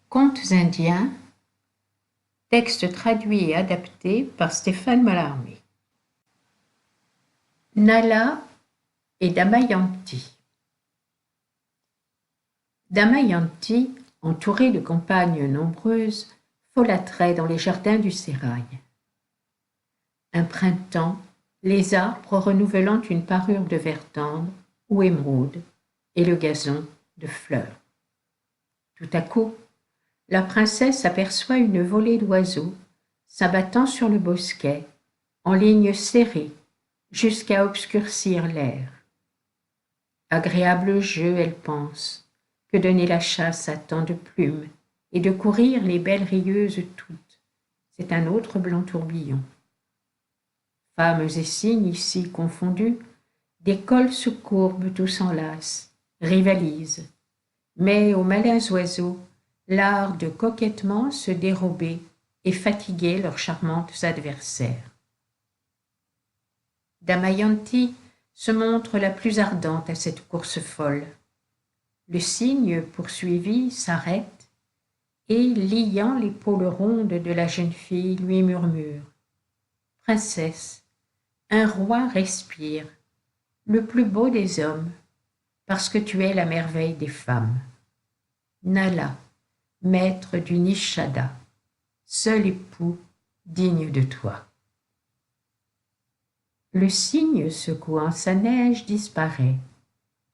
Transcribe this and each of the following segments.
Contes indiens, texte traduit et adapté par Stéphane Mallarmé. Nala et Damayanti. Damayanti, entourée de compagnes nombreuses, folâtrait dans les jardins du sérail. Un printemps, les arbres renouvelant une parure de vert tendre ou émeraude, et le gazon de fleurs. Tout à coup, la princesse aperçoit une volée d'oiseaux s'abattant sur le bosquet, en ligne serrée, jusqu'à obscurcir l'air. Agréable jeu, elle pense, que donner la chasse à tant de plumes, et de courir les belles rieuses toutes. C'est un autre blanc tourbillon. Femmes et cygnes ici confondus, des cols se courbent ou s'enlacent, rivalisent. Mais aux malins oiseaux, l'art de coquettement se dérober et fatiguer leurs charmantes adversaires. Damayanti se montre la plus ardente à cette course folle. Le cygne poursuivi s'arrête et, liant l'épaule ronde de la jeune fille, lui murmure « Princesse, un roi respire, le plus beau des hommes, parce que tu es la merveille des femmes. Nala, maître du Nishada, seul époux digne de toi. » Le cygne secouant sa neige disparaît.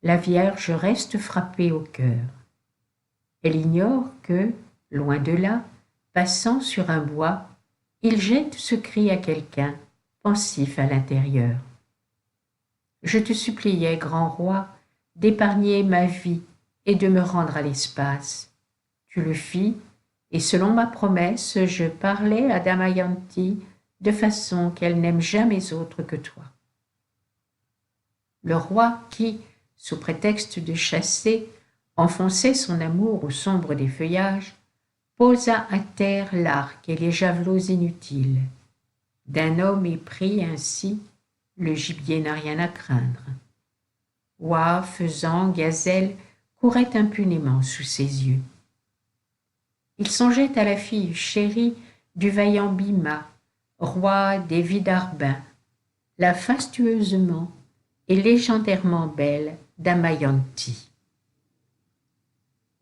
La Vierge reste frappée au cœur. Elle ignore que, loin de là, passant sur un bois, il jette ce cri à quelqu'un, pensif à l'intérieur. Je te suppliais, grand roi, d'épargner ma vie et de me rendre à l'espace. Tu le fis, et selon ma promesse, je parlais à Damayanti de façon qu'elle n'aime jamais autre que toi. Le roi qui, sous prétexte de chasser, enfonçait son amour au sombre des feuillages, posa à terre l'arc et les javelots inutiles. D'un homme épris ainsi, le gibier n'a rien à craindre. Oies, faisans, gazelles couraient impunément sous ses yeux. Il songeait à la fille chérie du vaillant Bhima, roi des Vidarbhins, la fastueusement et légendairement belle Damayanti.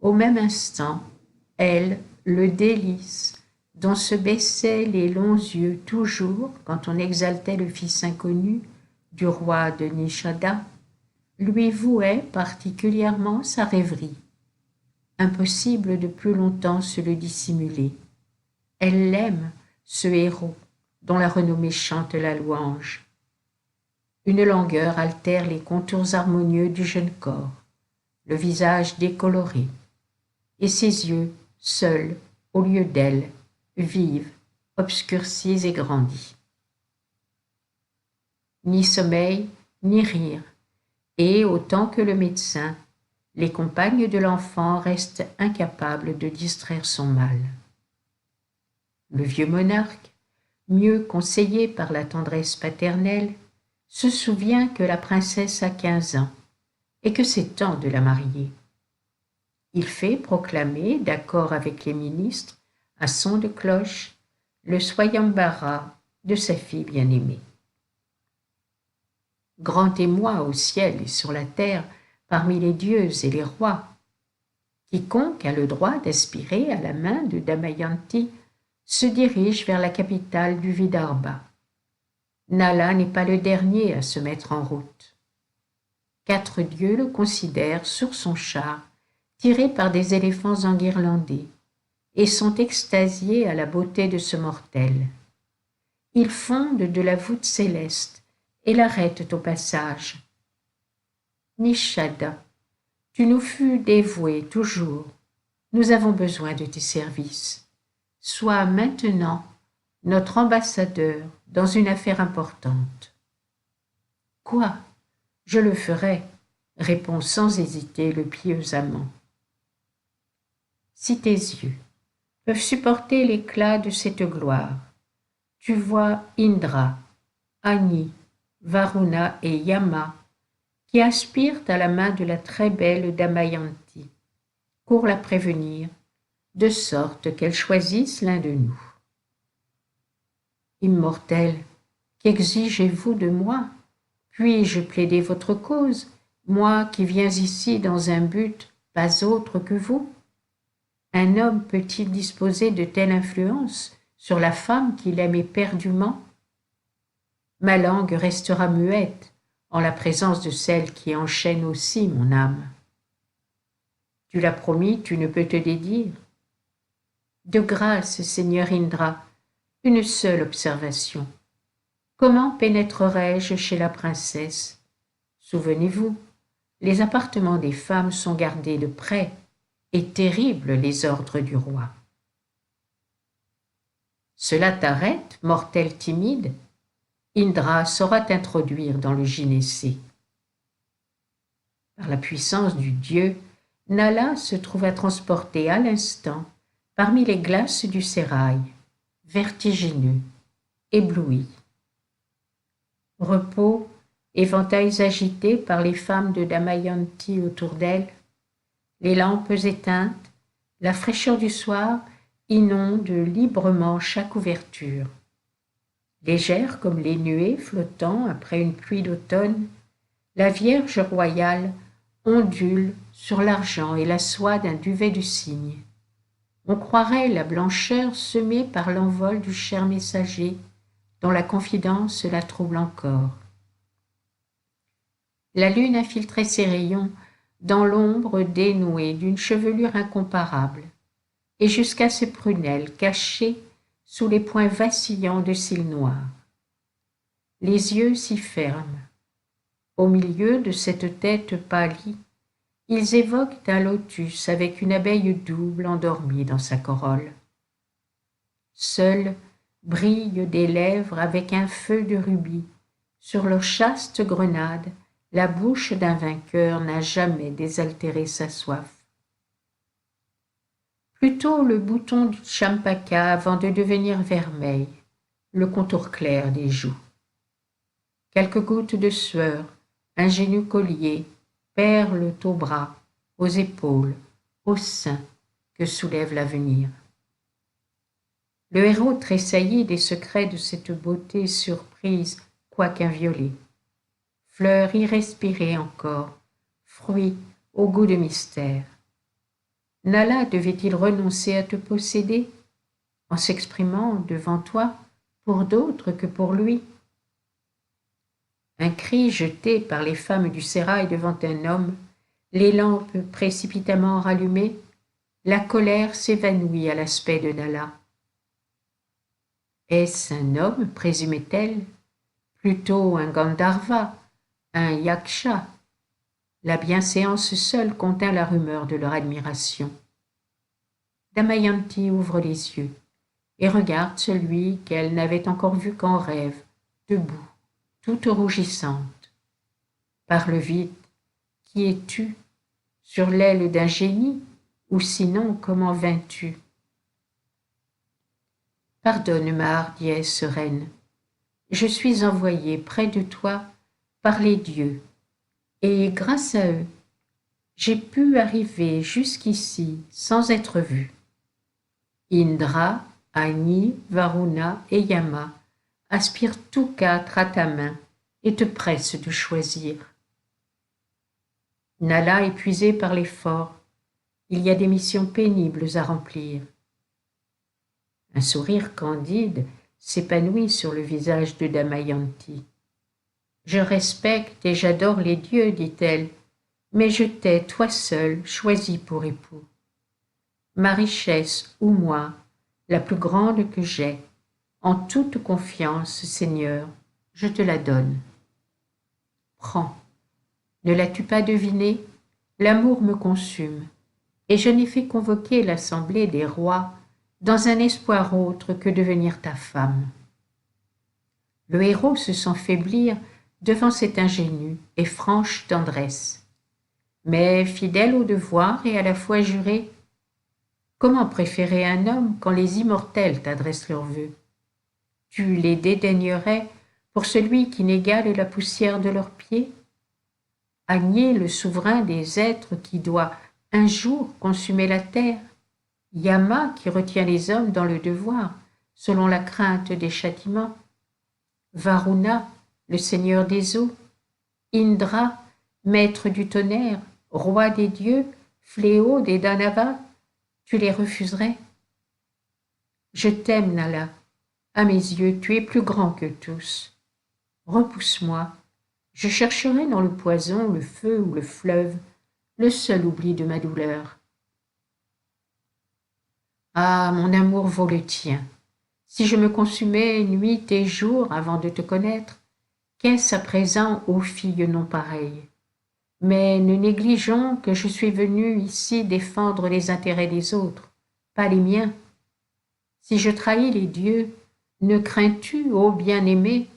Au même instant, elle, le délice, dont se baissaient les longs yeux toujours quand on exaltait le fils inconnu du roi de Nishada, lui vouait particulièrement sa rêverie. Impossible de plus longtemps se le dissimuler. Elle l'aime, ce héros, dont la renommée chante la louange. Une langueur altère les contours harmonieux du jeune corps, le visage décoloré, et ses yeux, seuls, au lieu d'elle, vivent, obscurcis et grandis. Ni sommeil, ni rire, et, autant que le médecin, les compagnes de l'enfant restent incapables de distraire son mal. Le vieux monarque, mieux conseillé par la tendresse paternelle, se souvient que la princesse a 15 ans et que c'est temps de la marier. Il fait proclamer, d'accord avec les ministres, à son de cloche, le Swayambara de sa fille bien-aimée. Grand émoi au ciel et sur la terre, parmi les dieux et les rois. Quiconque a le droit d'aspirer à la main de Damayanti se dirige vers la capitale du Vidarbha. Nala n'est pas le dernier à se mettre en route. 4 dieux le considèrent sur son char, tiré par des éléphants enguirlandés, et sont extasiés à la beauté de ce mortel. Ils fondent de la voûte céleste et l'arrêtent au passage. Nishada, tu nous fus dévoué toujours. Nous avons besoin de tes services. Sois maintenant notre ambassadeur dans une affaire importante. Quoi? Je le ferai, répond sans hésiter le pieux amant. Si tes yeux peuvent supporter l'éclat de cette gloire, tu vois Indra, Agni, Varuna et Yama qui aspirent à la main de la très belle Damayanti. Cours la prévenir, de sorte qu'elle choisisse l'un de nous. Immortel, qu'exigez-vous de moi? Puis-je plaider votre cause, moi qui viens ici dans un but pas autre que vous? Un homme peut-il disposer de telle influence sur la femme qu'il aime éperdument? Ma langue restera muette en la présence de celle qui enchaîne aussi mon âme. Tu l'as promis, tu ne peux te dédire. De grâce, Seigneur Indra, une seule observation. Comment pénétrerai-je chez la princesse? Souvenez-vous, les appartements des femmes sont gardés de près et terribles les ordres du roi. Cela t'arrête, mortel timide? Indra saura t'introduire dans le gynécée. Par la puissance du dieu, Nala se trouva transportée à l'instant parmi les glaces du sérail, vertigineux, ébloui. Repos, éventails agités par les femmes de Damayanti autour d'elle, les lampes éteintes, la fraîcheur du soir inonde librement chaque ouverture. Légère comme les nuées flottant après une pluie d'automne, la Vierge royale ondule sur l'argent et la soie d'un duvet de cygne. On croirait la blancheur semée par l'envol du cher messager, dont la confidence la trouble encore. La lune infiltrait ses rayons dans l'ombre dénouée d'une chevelure incomparable, et jusqu'à ses prunelles cachées sous les points vacillants de cils noirs. Les yeux s'y ferment. Au milieu de cette tête pâlie, ils évoquent un lotus avec une abeille double endormie dans sa corolle. Seules brillent des lèvres avec un feu de rubis. Sur leur chaste grenade, la bouche d'un vainqueur n'a jamais désaltéré sa soif. Plutôt le bouton du champaka avant de devenir vermeil, le contour clair des joues. Quelques gouttes de sueur, ingénu collier, perlent aux bras, aux épaules, aux seins que soulève l'avenir. Le héros tressaillit des secrets de cette beauté surprise, quoiqu'inviolée. Fleur irrespirée encore, fruit au goût de mystère. Nala devait-il renoncer à te posséder, en s'exprimant devant toi pour d'autres que pour lui? Un cri jeté par les femmes du sérail devant un homme, les lampes précipitamment rallumées, la colère s'évanouit à l'aspect de Nala. Est-ce un homme, présumait-elle? Plutôt un Gandharva, un Yaksha. La bienséance seule contint la rumeur de leur admiration. Damayanti ouvre les yeux et regarde celui qu'elle n'avait encore vu qu'en rêve, debout, toute rougissante. Parle vite, qui es-tu? Sur l'aile d'un génie, ou sinon comment vins-tu? Pardonne ma hardiesse sereine, je suis envoyée près de toi par les dieux, et grâce à eux, j'ai pu arriver jusqu'ici sans être vue. Indra, Agni, Varuna et Yama aspirent tous quatre à ta main et te pressent de choisir. Nala épuisée par l'effort, il y a des missions pénibles à remplir. Un sourire candide s'épanouit sur le visage de Damayanti. Je respecte et j'adore les dieux, dit-elle, mais je t'ai, toi seul, choisi pour époux. Ma richesse ou moi, la plus grande que j'ai, en toute confiance, Seigneur, je te la donne. Prends. Ne l'as-tu pas deviné? L'amour me consume, et je n'ai fait convoquer l'assemblée des rois dans un espoir autre que devenir ta femme. Le héros se sent faiblir devant cette ingénue et franche tendresse. Mais fidèle au devoir et à la fois juré, comment préférer un homme quand les immortels t'adressent leurs vœux? Tu les dédaignerais pour celui qui n'égale la poussière de leurs pieds? Agni, le souverain des êtres qui doit un jour consumer la terre, Yama qui retient les hommes dans le devoir, selon la crainte des châtiments, Varuna, le seigneur des eaux, Indra, maître du tonnerre, roi des dieux, fléau des Danavas, tu les refuserais? Je t'aime, Nala. À mes yeux, tu es plus grand que tous. Repousse-moi. Je chercherai dans le poison, le feu ou le fleuve, le seul oubli de ma douleur. Ah, mon amour vaut le tien. Si je me consumais nuit et jour avant de te connaître, qu'est-ce à présent, ô fille non pareille? Mais ne négligeons que je suis venue ici défendre les intérêts des autres, pas les miens. Si je trahis les dieux, ne crains-tu, ô bien-aimé,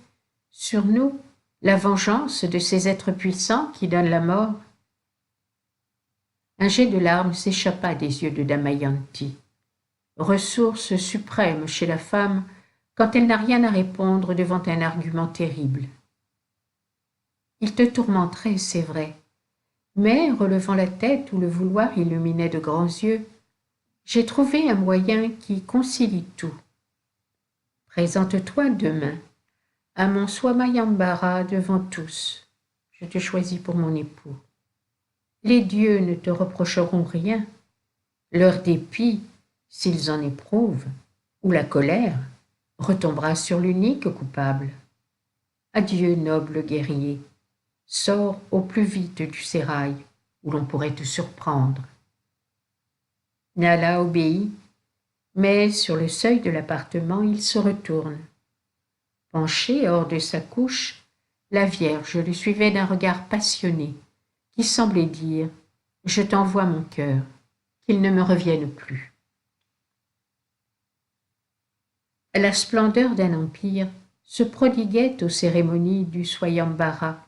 sur nous la vengeance de ces êtres puissants qui donnent la mort? Un jet de larmes s'échappa des yeux de Damayanti, ressource suprême chez la femme quand elle n'a rien à répondre devant un argument terrible. Il te tourmenterait, c'est vrai, mais, relevant la tête où le vouloir illuminait de grands yeux, j'ai trouvé un moyen qui concilie tout. Présente-toi demain à mon Swamayambara devant tous. Je te choisis pour mon époux. Les dieux ne te reprocheront rien. Leur dépit, s'ils en éprouvent, ou la colère, retombera sur l'unique coupable. Adieu, noble guerrier. Sors au plus vite du sérail, où l'on pourrait te surprendre. Nala obéit, mais sur le seuil de l'appartement, il se retourne. Penchée hors de sa couche, la Vierge le suivait d'un regard passionné, qui semblait dire « Je t'envoie mon cœur, qu'il ne me revienne plus ». La splendeur d'un empire se prodiguait aux cérémonies du Swayambara.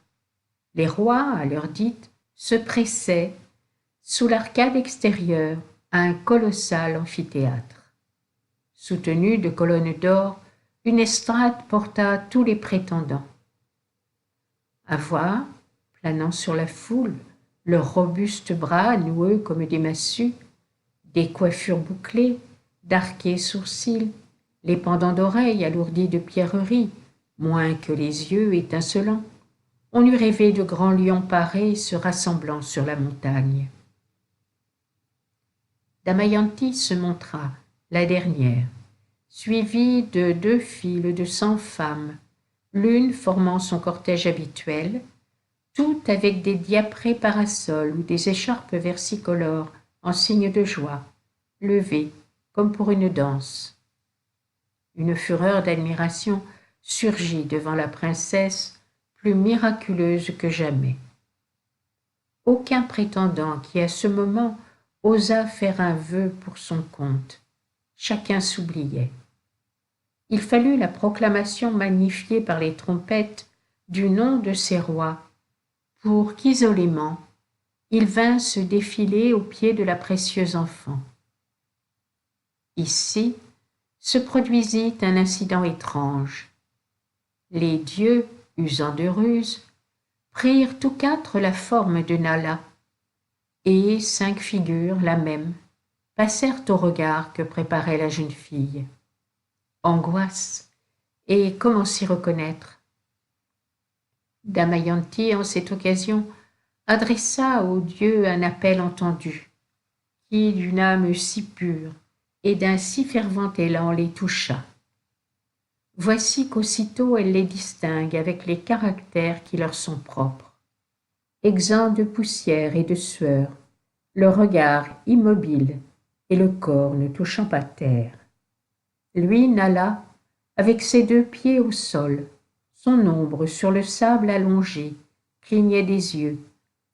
Les rois, à l'heure dite, se pressaient, sous l'arcade extérieure, à un colossal amphithéâtre. Soutenu de colonnes d'or, une estrade porta tous les prétendants. À voir, planant sur la foule, leurs robustes bras noueux comme des massues, des coiffures bouclées, d'arqués sourcils, les pendants d'oreilles alourdis de pierreries, moins que les yeux étincelants. On eût rêvé de grands lions parés se rassemblant sur la montagne. Damayanti se montra, la dernière, suivie de 2 files de 100 femmes, l'une formant son cortège habituel, toutes avec des diaprés parasols ou des écharpes versicolores en signe de joie, levées comme pour une danse. Une fureur d'admiration surgit devant la princesse, plus miraculeuse que jamais. Aucun prétendant qui, à ce moment, osa faire un vœu pour son compte. Chacun s'oubliait. Il fallut la proclamation magnifiée par les trompettes du nom de ces rois pour qu'isolément ils vinssent défiler aux pieds de la précieuse enfant. Ici se produisit un incident étrange. Les dieux, usant de ruse, prirent tous 4 la forme de Nala, et 5 figures, la même, passèrent au regard que préparait la jeune fille. Angoisse, et comment s'y reconnaître? Damayanti, en cette occasion, adressa aux dieux un appel entendu, qui, d'une âme si pure et d'un si fervent élan, les toucha. Voici qu'aussitôt elle les distingue avec les caractères qui leur sont propres. Exempts de poussière et de sueur, le regard immobile et le corps ne touchant pas terre. Lui, Nala, avec ses 2 pieds au sol, son ombre sur le sable allongé, clignait des yeux,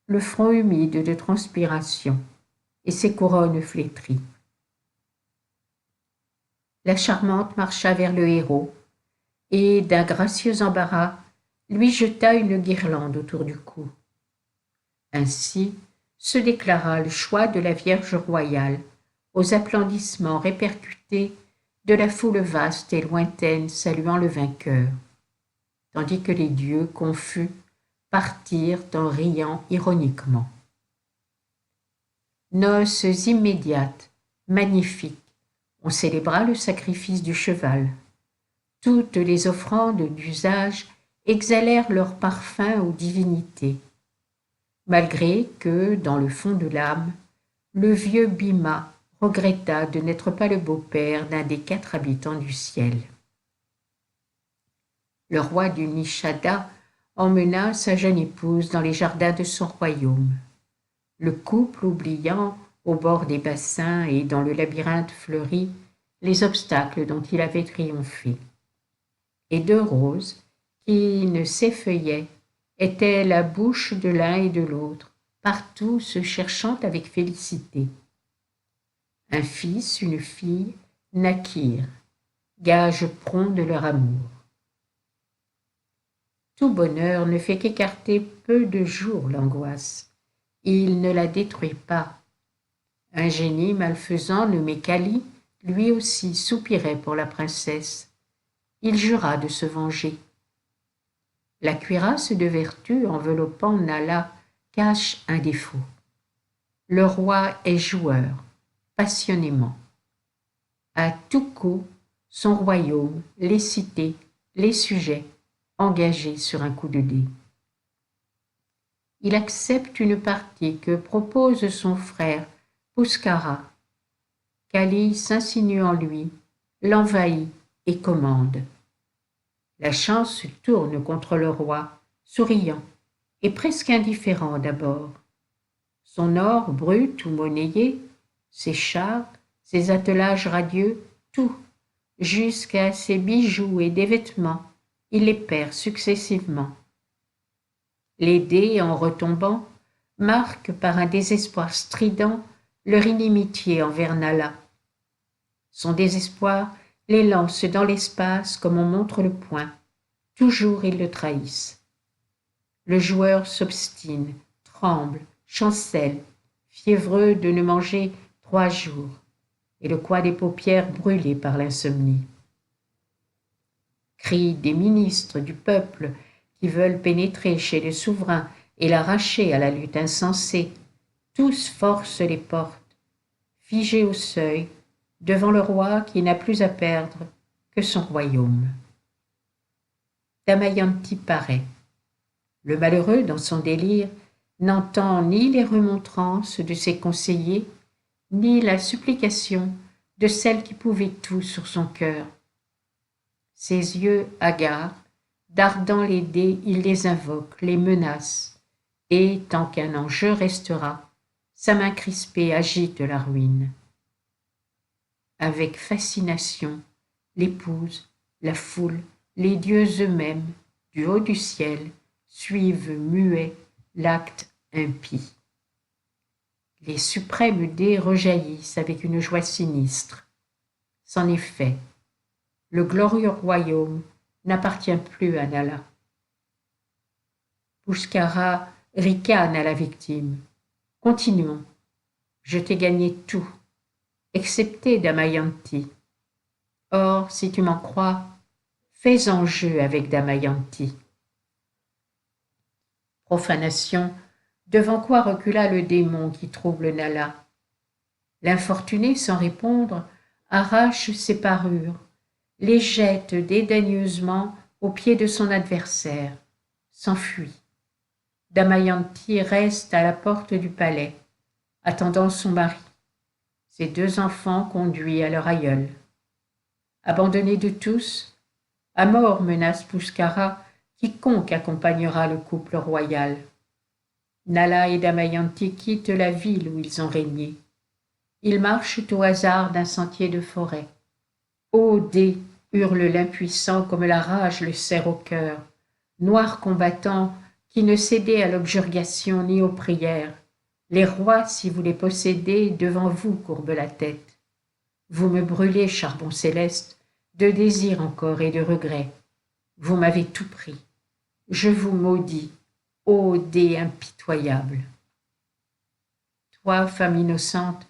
le front humide de transpiration et ses couronnes flétries. La charmante marcha vers le héros, et d'un gracieux embarras lui jeta une guirlande autour du cou. Ainsi se déclara le choix de la Vierge royale aux applaudissements répercutés de la foule vaste et lointaine saluant le vainqueur, tandis que les dieux, confus, partirent en riant ironiquement. Noces immédiates magnifique. On célébra le sacrifice du cheval. Toutes les offrandes d'usage exhalèrent leur parfum aux divinités. Malgré que, dans le fond de l'âme, le vieux Bhima regretta de n'être pas le beau-père d'un des 4 habitants du ciel. Le roi du Nishada emmena sa jeune épouse dans les jardins de son royaume. Le couple oubliant, au bord des bassins et dans le labyrinthe fleuri, les obstacles dont il avait triomphé. Et 2 roses, qui ne s'effeuillaient, étaient la bouche de l'un et de l'autre, partout se cherchant avec félicité. Un fils, une fille, naquirent, gage prompt de leur amour. Tout bonheur ne fait qu'écarter peu de jours l'angoisse. Il ne la détruit pas. Un génie malfaisant nommé Kali, lui aussi soupirait pour la princesse. Il jura de se venger. La cuirasse de vertu enveloppant Nala cache un défaut. Le roi est joueur, passionnément. À tout coup, son royaume, les cités, les sujets, engagés sur un coup de dé. Il accepte une partie que propose son frère Puskara. Kali s'insinue en lui, l'envahit et commande. La chance se tourne contre le roi, souriant et presque indifférent d'abord. Son or brut ou monnayé, ses chars, ses attelages radieux, tout, jusqu'à ses bijoux et des vêtements, il les perd successivement. Les dés, en retombant, marquent par un désespoir strident leur inimitié envers Nala. Son désespoir les lance dans l'espace comme on montre le poing. Toujours ils le trahissent. Le joueur s'obstine, tremble, chancelle, fiévreux de ne manger 3 jours, et le coin des paupières brûlé par l'insomnie. Cris des ministres du peuple qui veulent pénétrer chez le souverain et l'arracher à la lutte insensée, tous forcent les portes, figés au seuil, devant le roi qui n'a plus à perdre que son royaume. Damayanti paraît. Le malheureux, dans son délire, n'entend ni les remontrances de ses conseillers, ni la supplication de celle qui pouvait tout sur son cœur. Ses yeux hagards, dardant les dés, il les invoque, les menace, et, tant qu'un enjeu restera, sa main crispée agite la ruine. Avec fascination, l'épouse, la foule, les dieux eux-mêmes, du haut du ciel, suivent muets l'acte impie. Les suprêmes dés rejaillissent avec une joie sinistre. C'en est fait. Le glorieux royaume n'appartient plus à Nala. Puskara ricane à la victime. Continuons. Je t'ai gagné tout, excepté Damayanti. Or, si tu m'en crois, fais-en jeu avec Damayanti. Profanation, devant quoi recula le démon qui trouble Nala. L'infortuné, sans répondre, arrache ses parures, les jette dédaigneusement aux pieds de son adversaire, s'enfuit. Damayanti reste à la porte du palais, attendant son mari, ses 2 enfants conduits à leur aïeul. Abandonné de tous, à mort menace Puskara quiconque accompagnera le couple royal. Nala et Damayanti quittent la ville où ils ont régné. Ils marchent au hasard d'un sentier de forêt. Ô dés, hurle l'impuissant comme la rage le serre au cœur, noir combattant qui ne cédez à l'objurgation ni aux prières. Les rois, si vous les possédez, devant vous courbent la tête. Vous me brûlez, charbon céleste, de désir encore et de regret. Vous m'avez tout pris. Je vous maudis, ô dés impitoyables. Toi, femme innocente,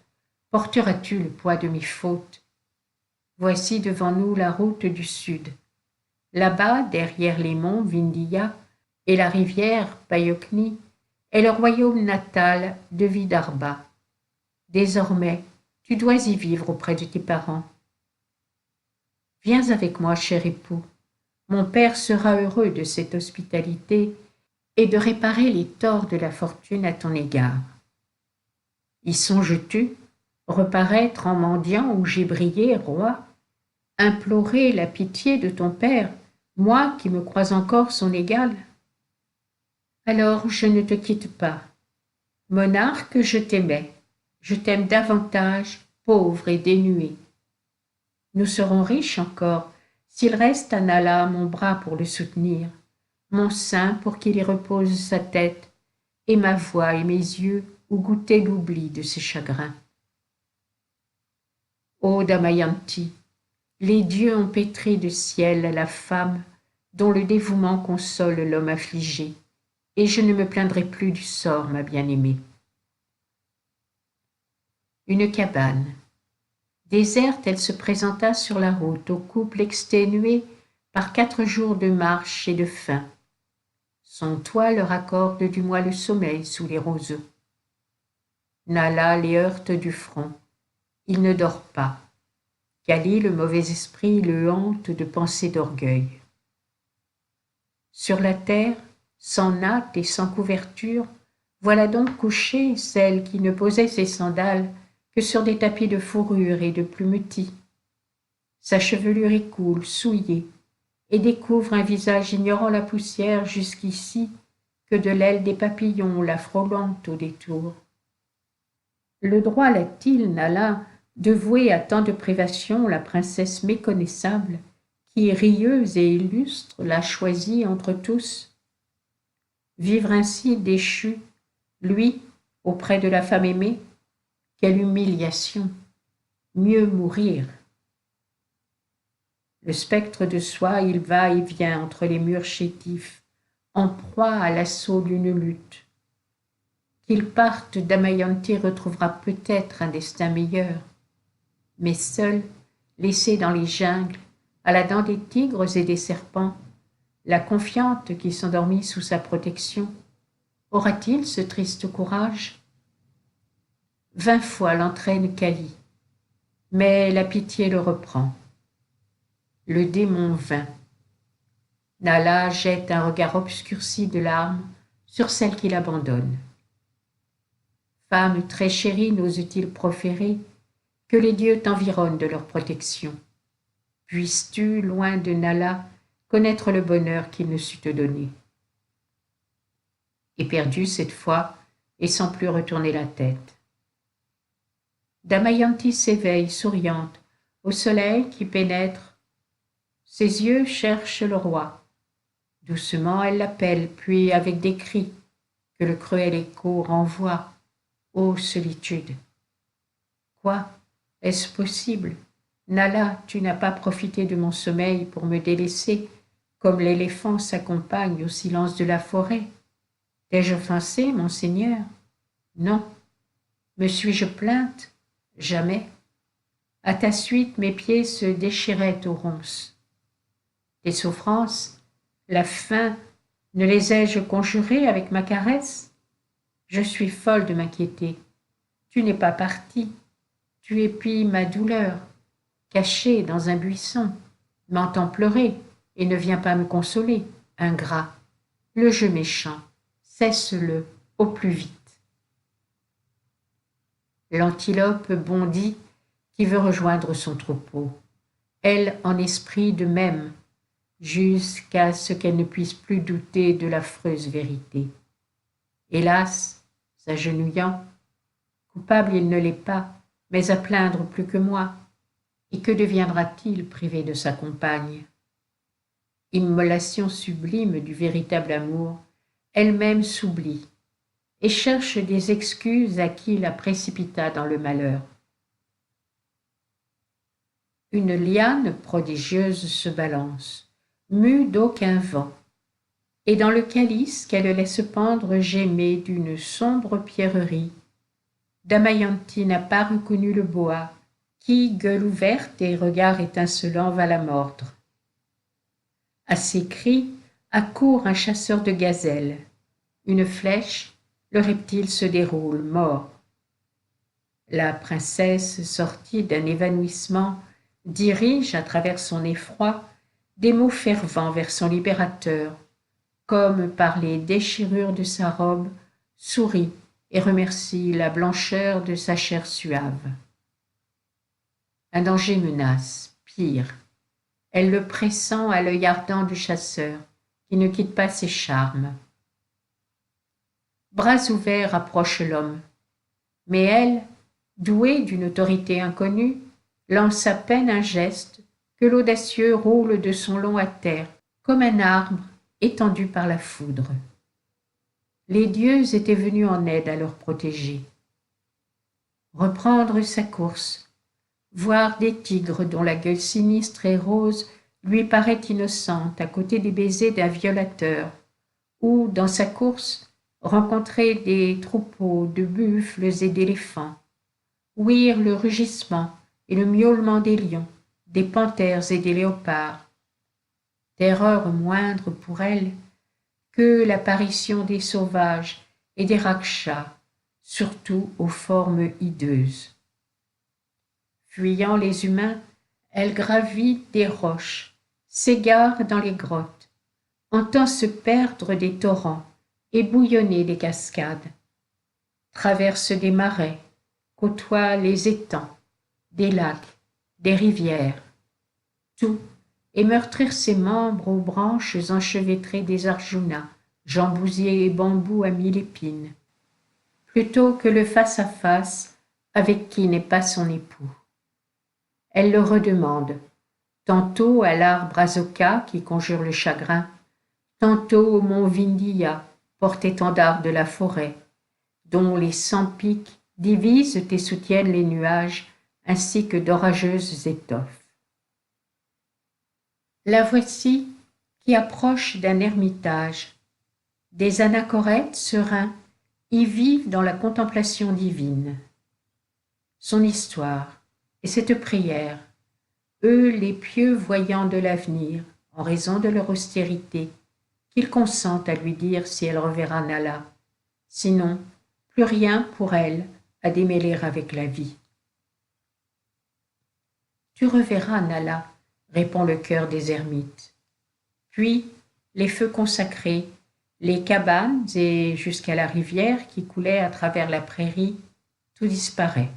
porteras-tu le poids de mes fautes? Voici devant nous la route du sud. Là-bas, derrière les monts Vindhya et la rivière Payokni, est le royaume natal de Vidarbha. Désormais, Tu dois y vivre auprès de tes parents. Viens avec moi, cher époux. Mon père sera heureux de cette hospitalité et de réparer les torts de la fortune à ton égard. Y songes-tu, reparaître en mendiant où j'ai brillé, roi, implorer la pitié de ton père, moi qui me crois encore son égal? Alors je ne te quitte pas. Monarque, je t'aimais, je t'aime davantage, pauvre et dénué. Nous serons riches encore, s'il reste à Nala mon bras pour le soutenir, mon sein pour qu'il y repose sa tête, et ma voix et mes yeux où goûter l'oubli de ses chagrins. Ô Damayanti, les dieux ont pétri de ciel la femme dont le dévouement console l'homme affligé, et je ne me plaindrai plus du sort, ma bien-aimée. Une cabane. Déserte, elle se présenta sur la route au couple exténué par 4 jours de marche et de faim. Son toit leur accorde du moins le sommeil sous les roseaux. Nala les heurte du front. Il ne dort pas. Kali, le mauvais esprit, le hante de pensées d'orgueil. Sur la terre, sans natte et sans couverture, voilà donc couchée celle qui ne posait ses sandales que sur des tapis de fourrure et de plumetis. Sa chevelure écoule, souillée, et découvre un visage ignorant la poussière jusqu'ici que de l'aile des papillons la frôlant au détour. Le droit l'a-t-il, Nala, de vouer à tant de privations la princesse méconnaissable, qui, rieuse et illustre, l'a choisie entre tous? Vivre ainsi déchu, lui, auprès de la femme aimée, quelle humiliation! Mieux mourir. Le spectre de soi, il va et vient entre les murs chétifs, en proie à l'assaut d'une lutte. Qu'il parte, Damayanti retrouvera peut-être un destin meilleur, mais seul, laissé dans les jungles, à la dent des tigres et des serpents, la confiante qui s'endormit sous sa protection, aura-t-il ce triste courage? 20 fois l'entraîne Kali, mais la pitié le reprend. Le démon vint. Nala jette un regard obscurci de larmes sur celle qui l'abandonne. Femme très chérie, n'ose-t-il proférer que les dieux t'environnent de leur protection? Puisses-tu, loin de Nala, connaître le bonheur qu'il ne sut te donner? Éperdue cette fois, et sans plus retourner la tête. Damayanti s'éveille, souriante, au soleil qui pénètre. Ses yeux cherchent le roi. Doucement elle l'appelle, puis avec des cris que le cruel écho renvoie. Ô solitude! Quoi? Est-ce possible? Nala, tu n'as pas profité de mon sommeil pour me délaisser, comme l'éléphant s'accompagne au silence de la forêt. T'ai-je offensé, mon Seigneur? Non. Me suis-je plainte? Jamais. À ta suite, mes pieds se déchiraient aux ronces. Tes souffrances, la faim, ne les ai-je conjurées avec ma caresse? Je suis folle de m'inquiéter. Tu n'es pas parti. Tu épis ma douleur, cachée dans un buisson. M'entends pleurer et ne viens pas me consoler, ingrat. Le jeu méchant, cesse-le au plus vite. L'antilope bondit qui veut rejoindre son troupeau. Elle en esprit de même, jusqu'à ce qu'elle ne puisse plus douter de l'affreuse vérité. Hélas, s'agenouillant, coupable il ne l'est pas, mais à plaindre plus que moi, et que deviendra-t-il privé de sa compagne? Immolation sublime du véritable amour, elle-même s'oublie, et cherche des excuses à qui la précipita dans le malheur. Une liane prodigieuse se balance, mue d'aucun vent, et dans le calice qu'elle laisse pendre gémé d'une sombre pierrerie, Damayanti n'a pas reconnu le boa, qui, gueule ouverte et regard étincelant, va la mordre. À ses cris, accourt un chasseur de gazelles. Une flèche, le reptile se déroule, mort. La princesse, sortie d'un évanouissement, dirige, à travers son effroi, des mots fervents vers son libérateur, comme par les déchirures de sa robe, sourit et remercie la blancheur de sa chair suave. Un danger menace, pire. Elle le pressent à l'œil ardent du chasseur, qui ne quitte pas ses charmes. Bras ouverts approche l'homme, mais elle, douée d'une autorité inconnue, lance à peine un geste que l'audacieux roule de son long à terre, comme un arbre étendu par la foudre. Les dieux étaient venus en aide à leur protégé. Reprendre sa course, voir des tigres dont la gueule sinistre et rose lui paraît innocente à côté des baisers d'un violateur, ou, dans sa course, rencontrer des troupeaux de buffles et d'éléphants, ouïr le rugissement et le miaulement des lions, des panthères et des léopards. Terreur moindre pour elle que l'apparition des sauvages et des rakshas, surtout aux formes hideuses. Fuyant les humains, elle gravit des roches, s'égare dans les grottes, entend se perdre des torrents et bouillonner des cascades, traverse des marais, côtoie les étangs, des lacs, des rivières, tout, et meurtrir ses membres aux branches enchevêtrées des arjunas, jambousiers et bambous à mille épines, plutôt que le face-à-face avec qui n'est pas son époux. Elle le redemande, tantôt à l'arbre Asoka qui conjure le chagrin, tantôt au mont Vindhya, porte-étendard de la forêt, dont les 100 pics divisent et soutiennent les nuages ainsi que d'orageuses étoffes. La voici qui approche d'un ermitage. Des anachorètes sereins y vivent dans la contemplation divine. Son histoire et cette prière, eux les pieux voyants de l'avenir, en raison de leur austérité, qu'ils consentent à lui dire si elle reverra Nala. Sinon, plus rien pour elle à démêler avec la vie. Tu reverras Nala, répond le chœur des ermites. Puis, les feux consacrés, les cabanes et jusqu'à la rivière qui coulait à travers la prairie, tout disparaît.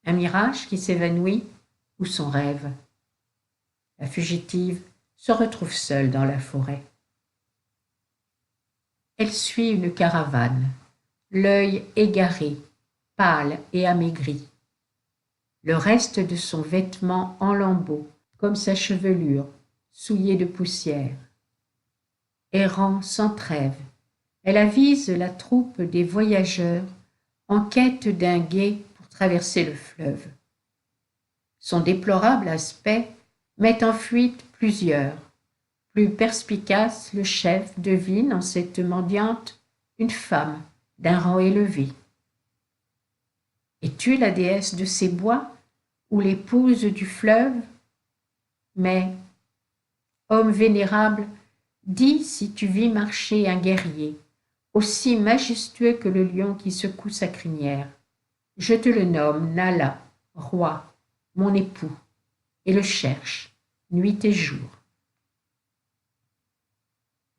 Un mirage qui s'évanouit ou son rêve. La fugitive se retrouve seule dans la forêt. Elle suit une caravane, l'œil égaré, pâle et amaigri. Le reste de son vêtement en lambeaux, comme sa chevelure, souillée de poussière. Errant sans trêve, elle avise la troupe des voyageurs en quête d'un gué pour traverser le fleuve. Son déplorable aspect met en fuite plusieurs. Plus perspicace, le chef devine en cette mendiante une femme d'un rang élevé. Es-tu la déesse de ces bois ou l'épouse du fleuve? Mais, homme vénérable, dis si tu vis marcher un guerrier, aussi majestueux que le lion qui secoue sa crinière. Je te le nomme Nala, roi, mon époux, et le cherche, nuit et jour.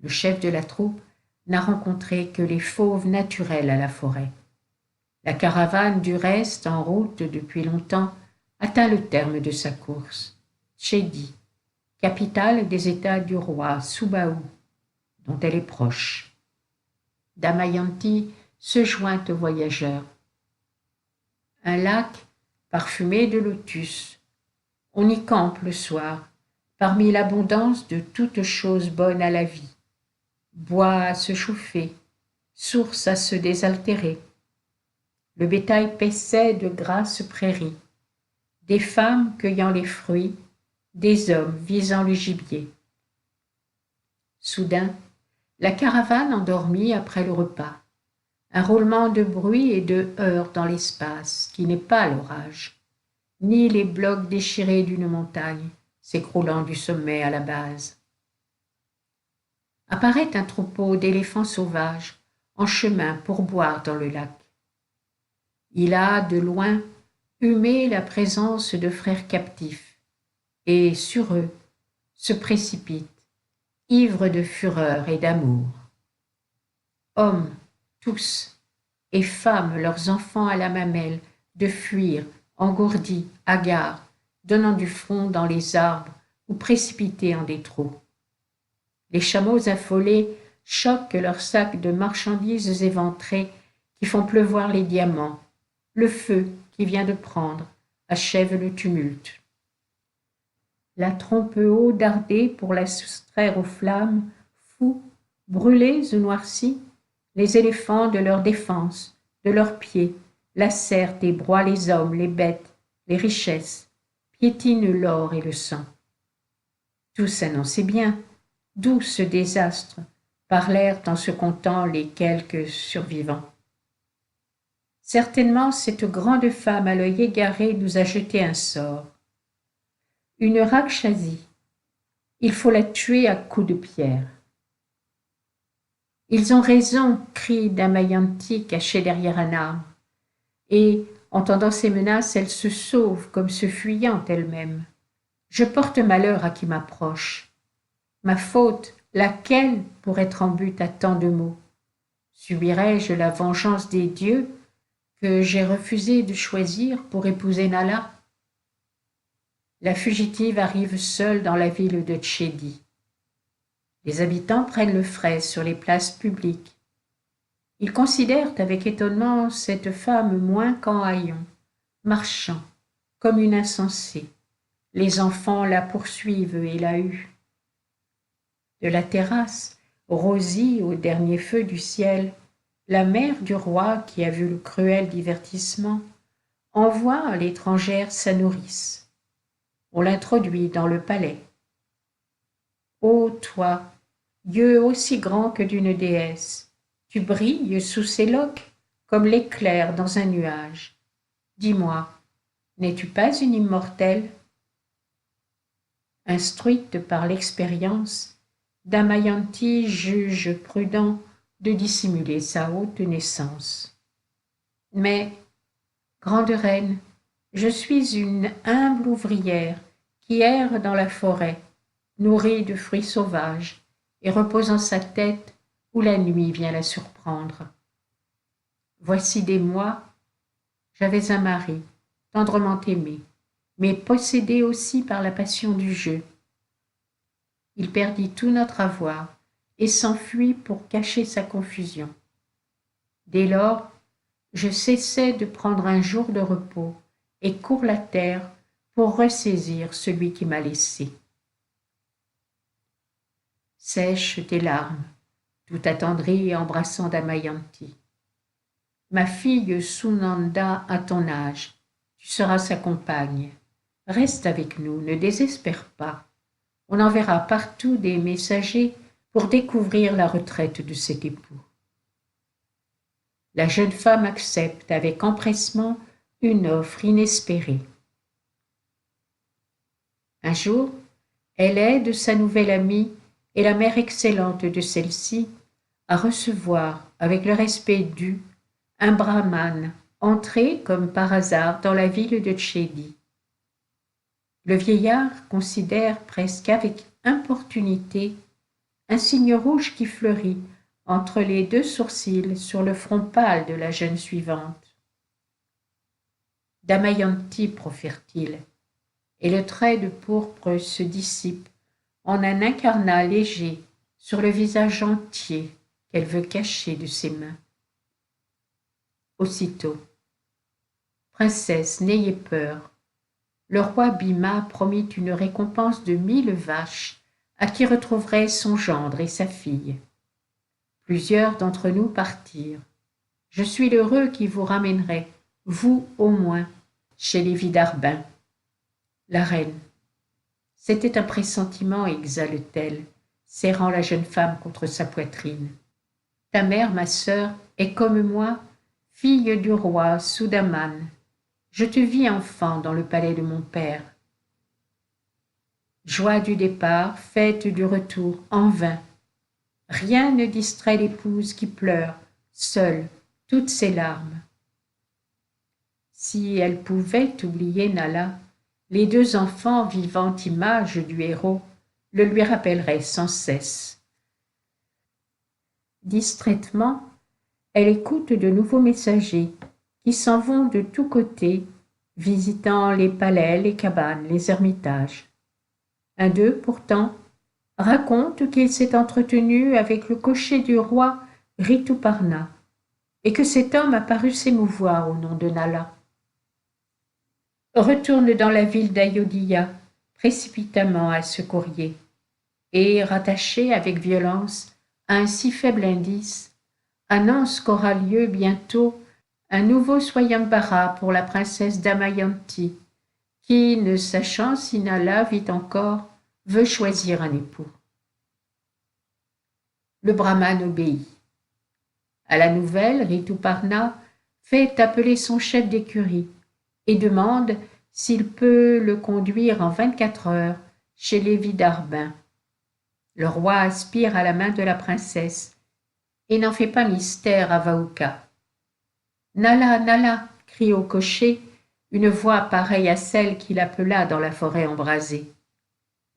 Le chef de la troupe n'a rencontré que les fauves naturels à la forêt. La caravane, du reste, en route depuis longtemps, atteint le terme de sa course. Chédi, capitale des États du roi Subahu, dont elle est proche. Damayanti se joint aux voyageurs. Un lac parfumé de lotus. On y campe le soir, parmi l'abondance de toutes choses bonnes à la vie. Bois à se chauffer, source à se désaltérer. Le bétail paissait de grasses prairies, des femmes cueillant les fruits, des hommes visant le gibier. Soudain, la caravane endormie après le repas. Un roulement de bruit et de heurts dans l'espace, qui n'est pas l'orage, ni les blocs déchirés d'une montagne, s'écroulant du sommet à la base. Apparaît un troupeau d'éléphants sauvages, en chemin pour boire dans le lac. Il a, de loin, humé la présence de frères captifs, et sur eux se précipite, ivre de fureur et d'amour. Hommes, tous, et femmes, leurs enfants à la mamelle, de fuir, engourdis, hagards, donnant du front dans les arbres ou précipités en des trous. Les chameaux affolés choquent leurs sacs de marchandises éventrées qui font pleuvoir les diamants. Le feu qui vient de prendre achève le tumulte. La trompe haut dardée pour la soustraire aux flammes, fous, brûlés ou noircis, les éléphants de leur défense, de leurs pieds, lacèrent et broient les hommes, les bêtes, les richesses, piétinent l'or et le sang. Tout s'annonçait bien, d'où ce désastre, parlèrent en se comptant les quelques survivants. Certainement cette grande femme à l'œil égaré nous a jeté un sort. Une Rakshasi, il faut la tuer à coups de pierre. Ils ont raison, crie Damayanti cachée derrière un arbre, et, entendant ces menaces, elle se sauve comme se fuyant elle-même. Je porte malheur à qui m'approche. Ma faute, laquelle pour être en but à tant de maux? Subirai-je la vengeance des dieux que j'ai refusé de choisir pour épouser Nala? La fugitive arrive seule dans la ville de Tchédi. Les habitants prennent le frais sur les places publiques. Ils considèrent avec étonnement cette femme moins qu'en haillons, marchant comme une insensée. Les enfants la poursuivent et la huent. De la terrasse, rosie au dernier feu du ciel, la mère du roi, qui a vu le cruel divertissement, envoie à l'étrangère sa nourrice. On l'introduit dans le palais. Ô toi, yeux aussi grands que d'une déesse, tu brilles sous ses loques comme l'éclair dans un nuage. Dis-moi, n'es-tu pas une immortelle? Instruite par l'expérience, Damayanti juge prudent de dissimuler sa haute naissance. Mais, grande reine, je suis une humble ouvrière qui erre dans la forêt, nourrie de fruits sauvages et reposant sa tête où la nuit vient la surprendre. Voici des mois, j'avais un mari, tendrement aimé, mais possédé aussi par la passion du jeu. Il perdit tout notre avoir et s'enfuit pour cacher sa confusion. Dès lors, je cessai de prendre un jour de repos et cours la terre pour ressaisir celui qui m'a laissé. Sèche tes larmes, tout attendrie et embrassant Damayanti. Ma fille Sunanda a ton âge, tu seras sa compagne. Reste avec nous, ne désespère pas. On enverra partout des messagers pour découvrir la retraite de cet époux. La jeune femme accepte avec empressement une offre inespérée. Un jour, elle aide sa nouvelle amie et la mère excellente de celle-ci à recevoir, avec le respect dû, un brahmane entré comme par hasard dans la ville de Tchédi. Le vieillard considère presque avec importunité un signe rouge qui fleurit entre les deux sourcils sur le front pâle de la jeune suivante. Damayanti, profère-t-il, et le trait de pourpre se dissipe en un incarnat léger sur le visage entier qu'elle veut cacher de ses mains. Aussitôt, princesse, n'ayez peur. Le roi Bhima promit une récompense de 1000 vaches à qui retrouverait son gendre et sa fille. Plusieurs d'entre nous partirent. Je suis l'heureux qui vous ramènerai, vous au moins, chez les Vidarbins. La reine. C'était un pressentiment, exhale-t-elle, serrant la jeune femme contre sa poitrine. Ta mère, ma sœur, est comme moi, fille du roi Sudaman. Je te vis enfant dans le palais de mon père. Joie du départ, fête du retour, en vain. Rien ne distrait l'épouse qui pleure, seule, toutes ses larmes. Si elle pouvait oublier Nala, les deux enfants, vivante image du héros, le lui rappelleraient sans cesse. Distraitement, elle écoute de nouveaux messagers qui s'en vont de tous côtés, visitant les palais, les cabanes, les ermitages. Un d'eux, pourtant, raconte qu'il s'est entretenu avec le cocher du roi Rituparna, et que cet homme a paru s'émouvoir au nom de Nala. Retourne dans la ville d'Ayodhya précipitamment à ce courrier, et, rattaché avec violence à un si faible indice, annonce qu'aura lieu bientôt un nouveau Swayamvara pour la princesse Damayanti, qui, ne sachant si Nala vit encore, veut choisir un époux. Le brahmane obéit. À la nouvelle, Rituparna fait appeler son chef d'écurie et demande s'il peut le conduire en 24 heures chez les Vidarbins. Le roi aspire à la main de la princesse et n'en fait pas mystère à Vahuka. « Nala, Nala !» crie au cocher une voix pareille à celle qu'il appela dans la forêt embrasée.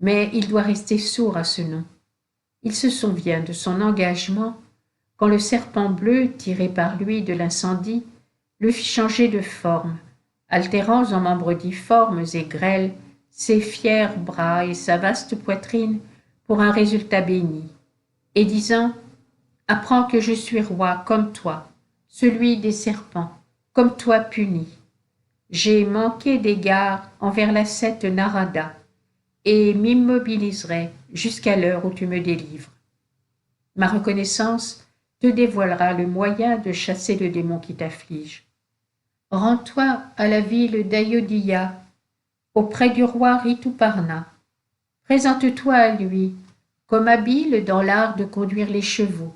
Mais il doit rester sourd à ce nom. Il se souvient de son engagement quand le serpent bleu, tiré par lui de l'incendie, le fit changer de forme, altérant en membres difformes et grêles ses fiers bras et sa vaste poitrine pour un résultat béni, et disant « Apprends que je suis roi comme toi, celui des serpents, comme toi puni. J'ai manqué d'égard envers l'ascète Narada, et m'immobiliserai jusqu'à l'heure où tu me délivres. Ma reconnaissance te dévoilera le moyen de chasser le démon qui t'afflige. Rends-toi à la ville d'Ayodhya, auprès du roi Rituparna. Présente-toi à lui, comme habile dans l'art de conduire les chevaux,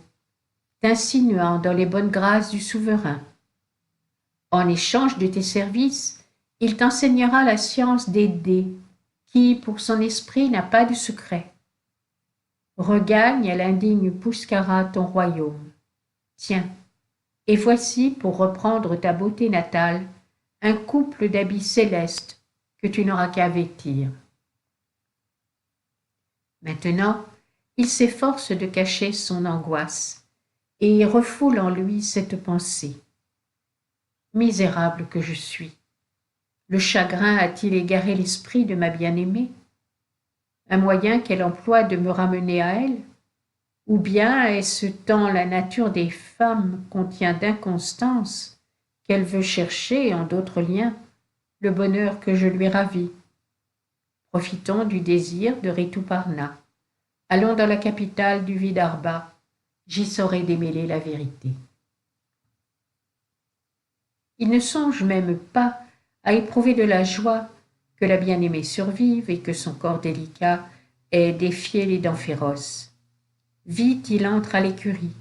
t'insinuant dans les bonnes grâces du souverain. En échange de tes services, il t'enseignera la science des dés, qui, pour son esprit, n'a pas de secret. Regagne à l'indigne Puskara ton royaume. Tiens, et voici, pour reprendre ta beauté natale, un couple d'habits célestes que tu n'auras qu'à vêtir. Maintenant, il s'efforce de cacher son angoisse et refoule en lui cette pensée. Misérable que je suis, le chagrin a-t-il égaré l'esprit de ma bien-aimée? Un moyen qu'elle emploie de me ramener à elle? Ou bien est-ce tant la nature des femmes contient d'inconstance qu'elle veut chercher, en d'autres liens, le bonheur que je lui ravis? Profitons du désir de Rituparna. Allons dans la capitale du Vidarbha, j'y saurai démêler la vérité. Il ne songe même pas à éprouver de la joie que la bien-aimée survive et que son corps délicat ait défié les dents féroces. Vite il entre à l'écurie,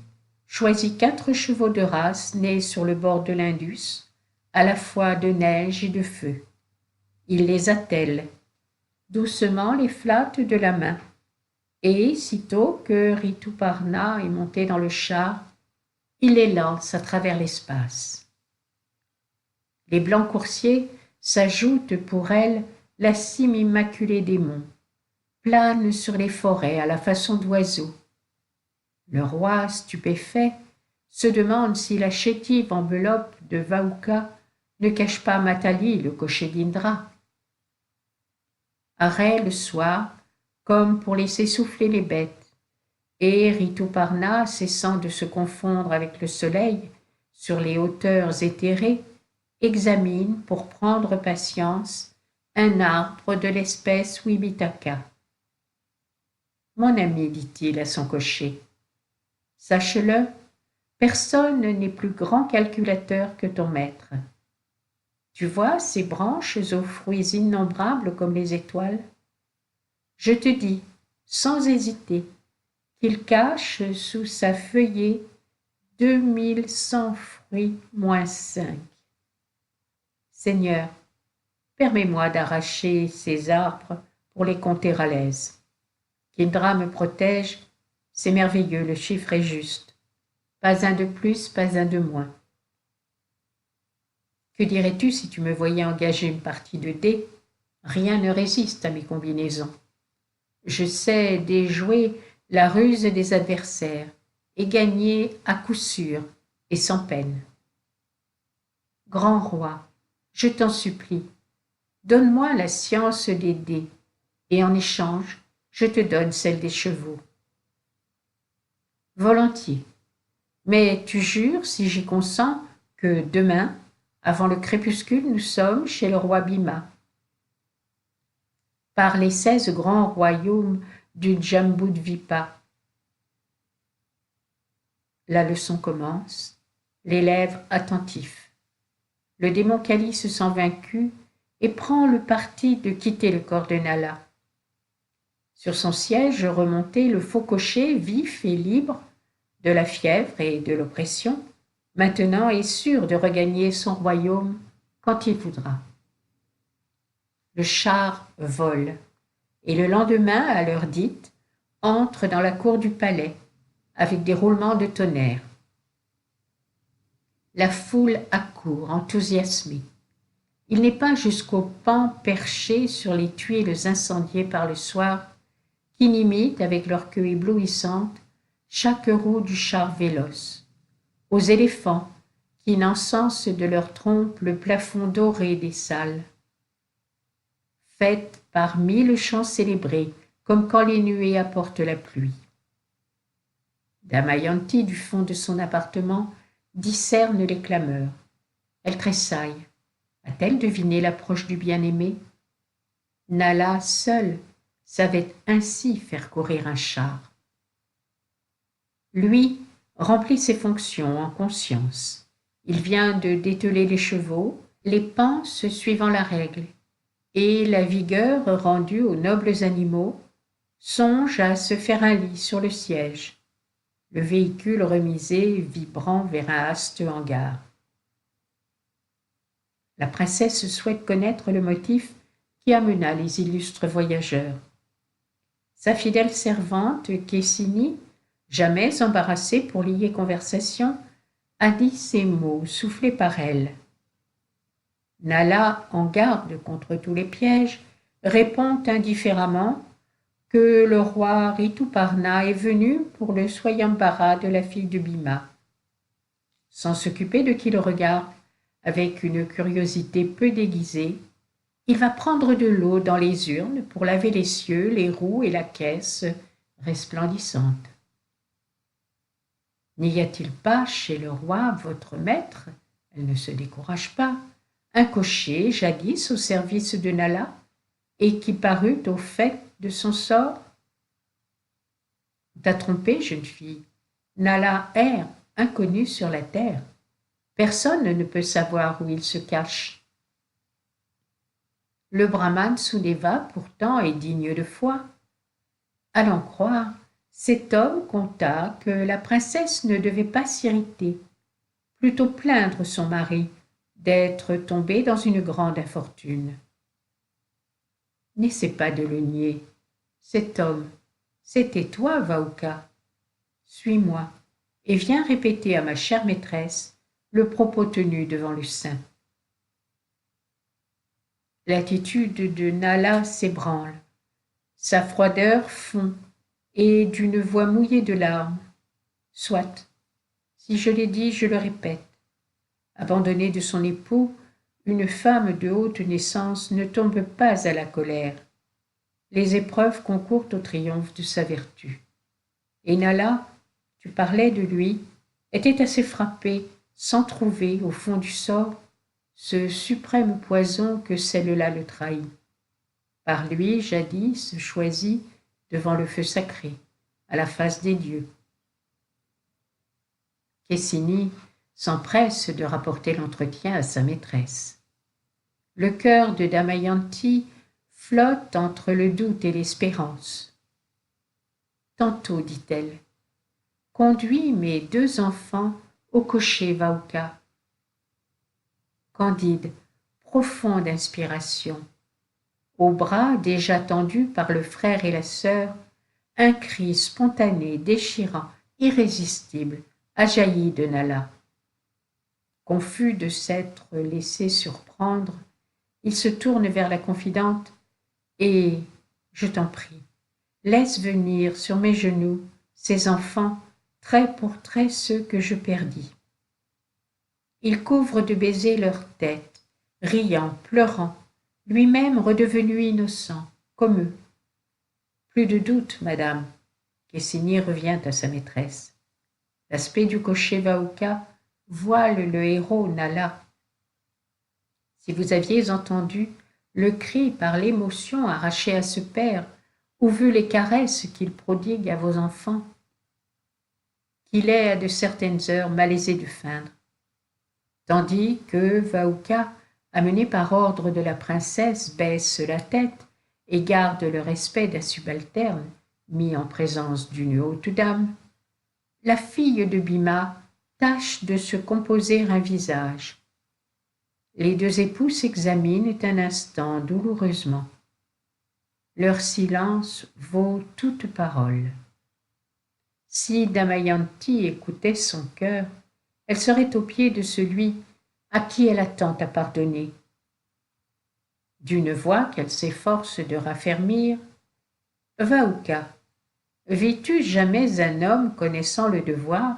choisit 4 chevaux de race nés sur le bord de l'Indus, à la fois de neige et de feu. Il les attelle, doucement les flatte de la main, et sitôt que Rituparna est monté dans le char, il les lance à travers l'espace. Les blancs coursiers s'ajoutent pour elle la cime immaculée des monts, planent sur les forêts à la façon d'oiseaux. Le roi, stupéfait, se demande si la chétive enveloppe de Vahuka ne cache pas Matali, le cocher d'Indra. Arrêt le soir, comme pour laisser souffler les bêtes, et Rituparna, cessant de se confondre avec le soleil sur les hauteurs éthérées, examine, pour prendre patience, un arbre de l'espèce Wibitaka. « Mon ami, dit-il à son cocher, sache-le, personne n'est plus grand calculateur que ton maître. Tu vois ces branches aux fruits innombrables comme les étoiles? Je te dis, sans hésiter, qu'il cache sous sa feuillée 2100 fruits moins 5. Seigneur, permets-moi d'arracher ces arbres pour les compter à l'aise. Qu'Indra me protège, c'est merveilleux, le chiffre est juste. Pas un de plus, pas un de moins. Que dirais-tu si tu me voyais engager une partie de dés? Rien ne résiste à mes combinaisons. Je sais déjouer la ruse des adversaires et gagner à coup sûr et sans peine. Grand roi, je t'en supplie, donne-moi la science des dés, et en échange, je te donne celle des chevaux. Volontiers, mais tu jures, si j'y consens, que demain, avant le crépuscule, nous sommes chez le roi Bhima. Par les 16 grands royaumes du Jambudvipa. La leçon commence, l'élève attentif. Le démon Kali se sent vaincu et prend le parti de quitter le corps de Nala. Sur son siège remonté, le faux cocher, vif et libre de la fièvre et de l'oppression, maintenant est sûr de regagner son royaume quand il voudra. Le char vole, et le lendemain, à l'heure dite, entre dans la cour du palais, avec des roulements de tonnerre. La foule accourt, enthousiasmée. Il n'est pas jusqu'aux pans perchés sur les tuiles incendiées par le soir qui n'imitent, avec leur queue éblouissante, chaque roue du char véloce, aux éléphants qui n'encensent de leur trompe le plafond doré des salles. Faites par 1000 chants célébrés, comme quand les nuées apportent la pluie. Damayanti, du fond de son appartement, discerne les clameurs. Elle tressaille. A-t-elle deviné l'approche du bien-aimé? Nala, seule, savait ainsi faire courir un char. Lui remplit ses fonctions en conscience. Il vient de dételer les chevaux, les panses suivant la règle, et la vigueur rendue aux nobles animaux songe à se faire un lit sur le siège, le véhicule remisé vibrant vers un haste hangar. La princesse souhaite connaître le motif qui amena les illustres voyageurs. Sa fidèle servante, Kessini, jamais embarrassée pour lier conversation, a dit ces mots soufflés par elle. Nala, en garde contre tous les pièges, répond indifféremment que le roi Rituparna est venu pour le swayambara de la fille de Bhima. Sans s'occuper de qui le regarde, avec une curiosité peu déguisée, il va prendre de l'eau dans les urnes pour laver les cieux, les roues et la caisse resplendissante. N'y a-t-il pas chez le roi, votre maître, elle ne se décourage pas, un cocher jadis au service de Nala et qui parut au fait de son sort? T'as trompé, jeune fille. Nala erre, inconnu sur la terre. Personne ne peut savoir où il se cache. Le brahmane Sudeva, pourtant, est digne de foi. À l'en croire, cet homme conta que la princesse ne devait pas s'irriter, plutôt plaindre son mari d'être tombé dans une grande infortune. N'essaie pas de le nier. Cet homme, c'était toi, Vaouka. Suis-moi et viens répéter à ma chère maîtresse le propos tenu devant le saint. L'attitude de Nala s'ébranle. Sa froideur fond, et d'une voix mouillée de larmes. Soit, si je l'ai dit, je le répète. Abandonnée de son époux, une femme de haute naissance ne tombe pas à la colère. Les épreuves concourent au triomphe de sa vertu. Et Nala, tu parlais de lui, était assez frappée, sans trouver, au fond du sort, ce suprême poison que celle-là le trahit. Par lui, jadis, choisi devant le feu sacré, à la face des dieux. Kessini s'empresse de rapporter l'entretien à sa maîtresse. Le cœur de Damayanti flotte entre le doute et l'espérance. Tantôt, dit-elle, conduis mes 2 enfants au cocher Vaouka. Candide, profonde inspiration. Au bras déjà tendu par le frère et la sœur, un cri spontané, déchirant, irrésistible, a jailli de Nala. Confus de s'être laissé surprendre, il se tourne vers la confidente et, je t'en prie, laisse venir sur mes genoux ces enfants, trait pour trait ceux que je perdis. Il couvre de baisers leur tête, riant, pleurant, lui-même redevenu innocent, comme eux. Plus de doute, madame. Quessigny revient à sa maîtresse. L'aspect du cocher Vaouka voile le héros Nala. Si vous aviez entendu le cri par l'émotion arraché à ce père, ou vu les caresses qu'il prodigue à vos enfants, qu'il est à de certaines heures malaisé de feindre, tandis que Vaouka, amené par ordre de la princesse, baisse la tête et garde le respect d'un subalterne mis en présence d'une haute dame, la fille de Bhima tâche de se composer un visage. Les deux époux s'examinent un instant douloureusement. Leur silence vaut toute parole. Si Damayanti écoutait son cœur, elle serait aux pieds de celui à qui elle attend à pardonner. D'une voix qu'elle s'efforce de raffermir, « Vaouka, vis-tu jamais un homme connaissant le devoir,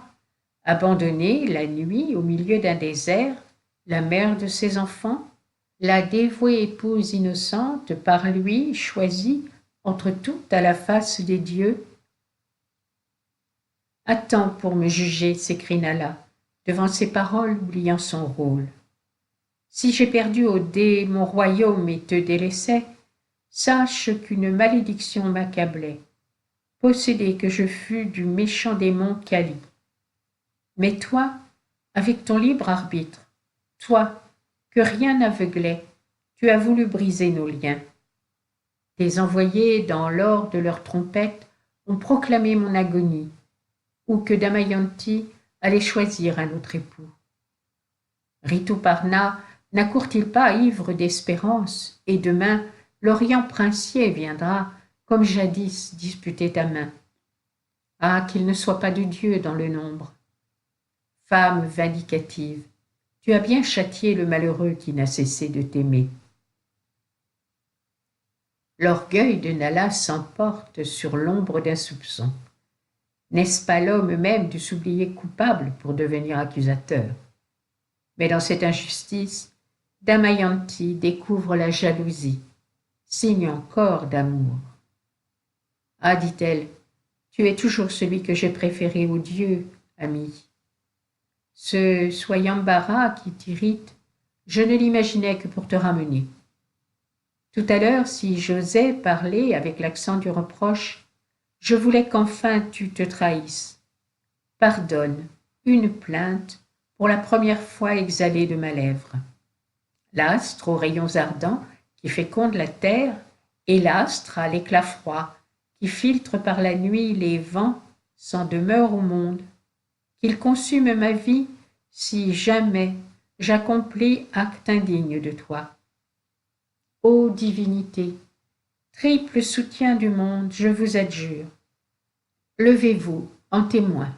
abandonner la nuit au milieu d'un désert la mère de ses enfants, la dévouée épouse innocente par lui choisie entre toutes à la face des dieux? Attends pour me juger, s'écrie Nala, devant ces paroles oubliant son rôle. Si j'ai perdu au dé mon royaume et te délaissais, sache qu'une malédiction m'accablait, possédé que je fus du méchant démon Kali. Mais toi, avec ton libre arbitre, toi, que rien n'aveuglait, tu as voulu briser nos liens. Tes envoyés, dans l'or de leurs trompettes, ont proclamé mon agonie, ou que Damayanti allait choisir un autre époux. Rituparna n'accourt-il pas ivre d'espérance, et demain l'Orient princier viendra, comme jadis, disputer ta main. Ah, qu'il ne soit pas de Dieu dans le nombre. Femme vindicative, tu as bien châtié le malheureux qui n'a cessé de t'aimer. L'orgueil de Nala s'emporte sur l'ombre d'un soupçon. N'est-ce pas l'homme même de s'oublier coupable pour devenir accusateur? Mais dans cette injustice, Damayanti découvre la jalousie, signe encore d'amour. Ah, dit-elle, tu es toujours celui que j'ai préféré aux dieux, ami. Ce Swayambara qui t'irrite, je ne l'imaginais que pour te ramener. Tout à l'heure, si j'osais parler avec l'accent du reproche, je voulais qu'enfin tu te trahisses. Pardonne, une plainte pour la première fois exhalée de ma lèvre. L'astre aux rayons ardents qui féconde la terre et l'astre à l'éclat froid qui filtre par la nuit les vents sans demeure au monde, qu'il consume ma vie si jamais j'accomplis acte indigne de toi. Ô divinité, triple soutien du monde, je vous adjure, levez-vous en témoin.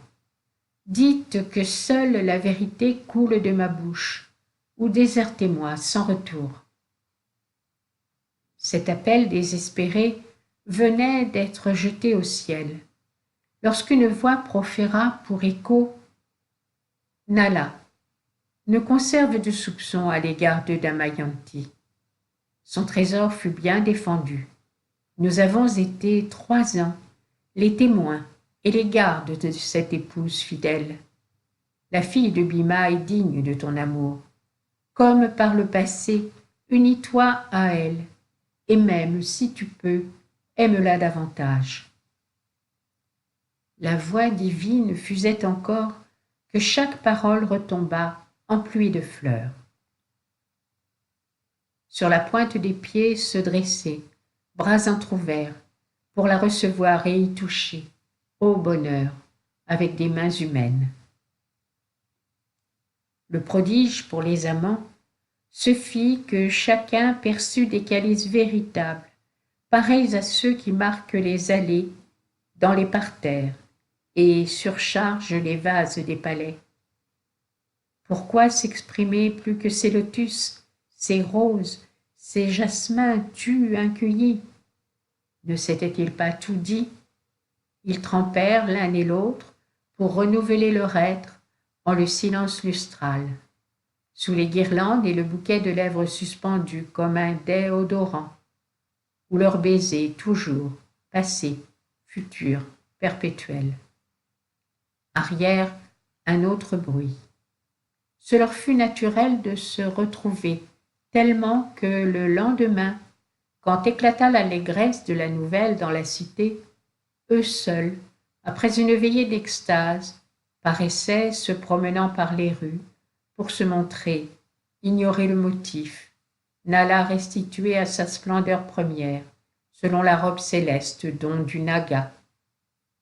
Dites que seule la vérité coule de ma bouche, ou désertez-moi sans retour. Cet appel désespéré venait d'être jeté au ciel, lorsqu'une voix proféra pour écho « Nala, ne conserve de soupçons à l'égard de Damayanti. Son trésor fut bien défendu. Nous avons été 3 ans les témoins et les gardes de cette épouse fidèle. La fille de Bhima est digne de ton amour. Comme par le passé, unis-toi à elle, et même, si tu peux, aime-la davantage. » La voix divine fusait encore que chaque parole retomba en pluie de fleurs. Sur la pointe des pieds se dressaient, bras entr'ouverts, pour la recevoir et y toucher, ô bonheur, avec des mains humaines. Le prodige pour les amants se fit que chacun perçut des calices véritables, pareils à ceux qui marquent les allées dans les parterres et surchargent les vases des palais. Pourquoi s'exprimer plus que ces lotus, ces roses, ces jasmins tus incueillis? Ne s'était-il pas tout dit? Ils trempèrent l'un et l'autre pour renouveler leur être en le silence lustral, sous les guirlandes et le bouquet de lèvres suspendues comme un dais odorant, où leur baiser toujours, passé, futur, perpétuel. Arrière, un autre bruit. Ce leur fut naturel de se retrouver, tellement que le lendemain, quand éclata l'allégresse de la nouvelle dans la cité, eux seuls, après une veillée d'extase, paraissaient se promenant par les rues pour se montrer, ignorer le motif, Nala restituée à sa splendeur première, selon la robe céleste don du Naga,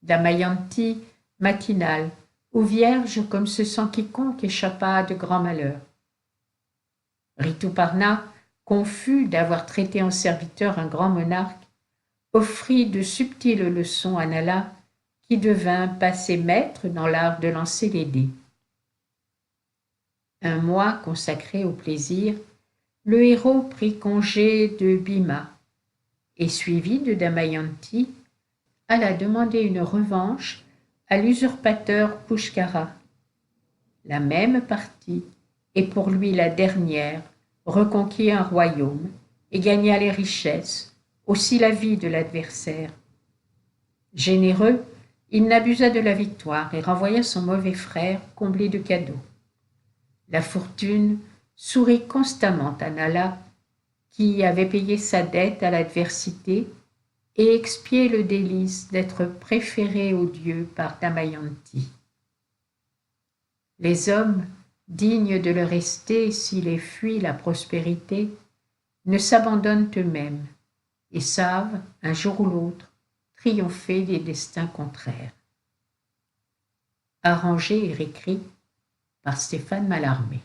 Damayanti matinale, ou vierge comme se sent quiconque échappa à de grands malheurs. Rituparna, confus d'avoir traité en serviteur un grand monarque, offrit de subtiles leçons à Nala, qui devint passé maître dans l'art de lancer les dés. Un mois consacré au plaisir, le héros prit congé de Bhima et, suivi de Damayanti, alla demander une revanche à l'usurpateur Pushkara. La même partie, et pour lui la dernière, reconquit un royaume et gagna les richesses, aussi la vie de l'adversaire. Généreux, il n'abusa de la victoire et renvoya son mauvais frère comblé de cadeaux. La fortune sourit constamment à Nala, qui avait payé sa dette à l'adversité et expié le délice d'être préféré aux dieux par Damayanti. Les hommes, dignes de le rester s'il les fuit la prospérité, ne s'abandonnent eux-mêmes et savent, un jour ou l'autre, triompher des destins contraires. Arrangé et réécrit par Stéphane Mallarmé.